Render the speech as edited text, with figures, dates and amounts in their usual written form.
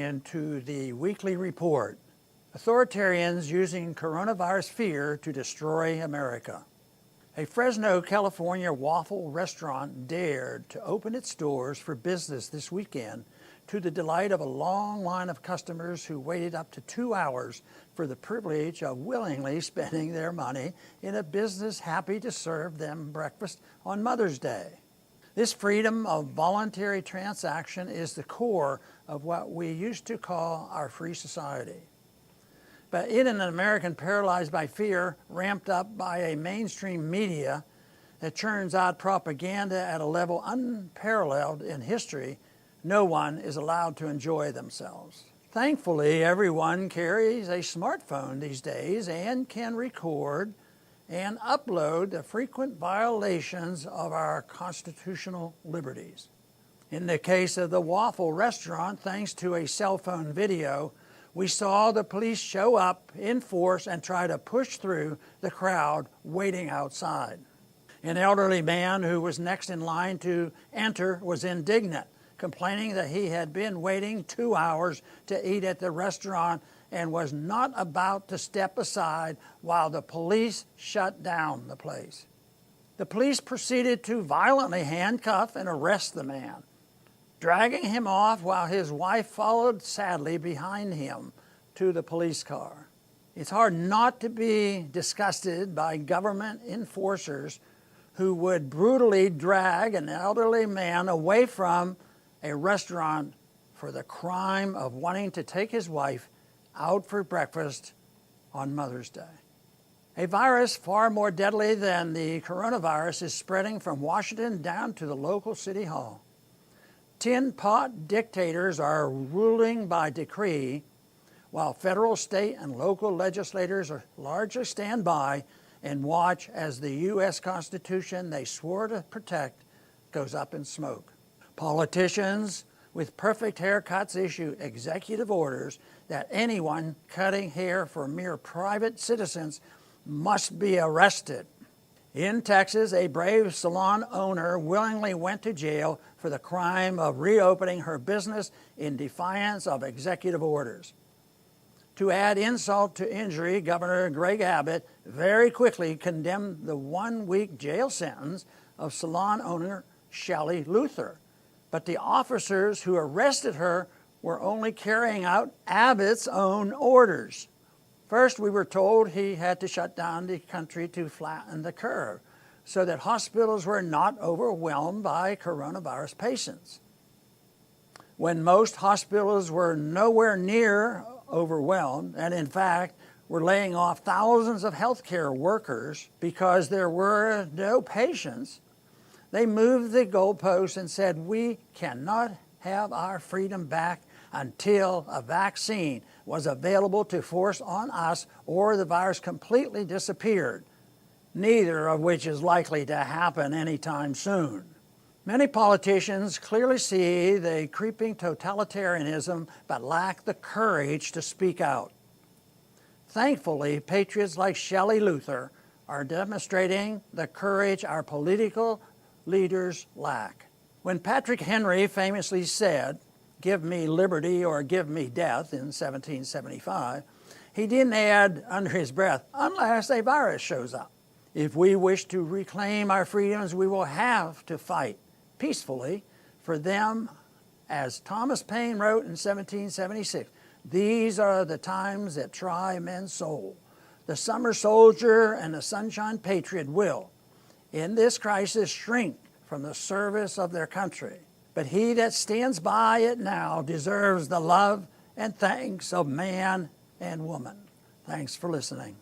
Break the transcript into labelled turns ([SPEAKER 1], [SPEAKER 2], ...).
[SPEAKER 1] Into the weekly report, Authoritarians using coronavirus fear to destroy America. A Fresno, California waffle restaurant dared to open its doors for business this weekend to the delight of a long line of customers who waited up to 2 hours for the privilege of willingly spending their money in a business happy to serve them breakfast on Mother's Day. This freedom of voluntary transaction is the core of what we used to call our free society. But in an American paralyzed by fear, ramped up by a mainstream media that churns out propaganda at a level unparalleled in history, no one is allowed to enjoy themselves. Thankfully, everyone carries a smartphone these days and can record and upload the frequent violations of our constitutional liberties. In the case of the waffle restaurant, thanks to a cell phone video, we saw the police show up in force and try to push through the crowd waiting outside. An elderly man who was next in line to enter was indignant, complaining that he had been waiting 2 hours to eat at the restaurant and was not about to step aside while the police shut down the place. The police proceeded to violently handcuff and arrest the man, dragging him off while his wife followed sadly behind him to the police car. It's hard not to be disgusted by government enforcers who would brutally drag an elderly man away from a restaurant for the crime of wanting to take his wife out for breakfast on Mother's Day. A virus far more deadly than the coronavirus is spreading from Washington down to the local city hall. Tin pot dictators are ruling by decree, while federal, state, and local legislators are largely stand by and watch as the U.S. Constitution they swore to protect goes up in smoke. Politicians with perfect haircuts issue executive orders that anyone cutting hair for mere private citizens must be arrested. In Texas, a brave salon owner willingly went to jail for the crime of reopening her business in defiance of executive orders. To add insult to injury, Governor Greg Abbott very quickly condemned the 1-week jail sentence of salon owner Shelley Luther. But the officers who arrested her were only carrying out Abbott's own orders. First, we were told he had to shut down the country to flatten the curve so that hospitals were not overwhelmed by coronavirus patients. When most hospitals were nowhere near overwhelmed, and in fact were laying off thousands of healthcare workers because there were no patients, they moved the goalposts and said, we cannot have our freedom back until a vaccine was available to force on us or the virus completely disappeared, neither of which is likely to happen anytime soon. Many politicians clearly see the creeping totalitarianism but lack the courage to speak out. Thankfully, patriots like Shelley Luther are demonstrating the courage our political leaders lack. When Patrick Henry famously said, "Give me liberty or give me death," in 1775, he didn't add under his breath, "unless a virus shows up." If we wish to reclaim our freedoms, we will have to fight peacefully for them. As Thomas Paine wrote in 1776, "These are the times that try men's soul. The summer soldier and the sunshine patriot will, in this crisis, shrink from the service of their country. But he that stands by it now deserves the love and thanks of man and woman." Thanks for listening.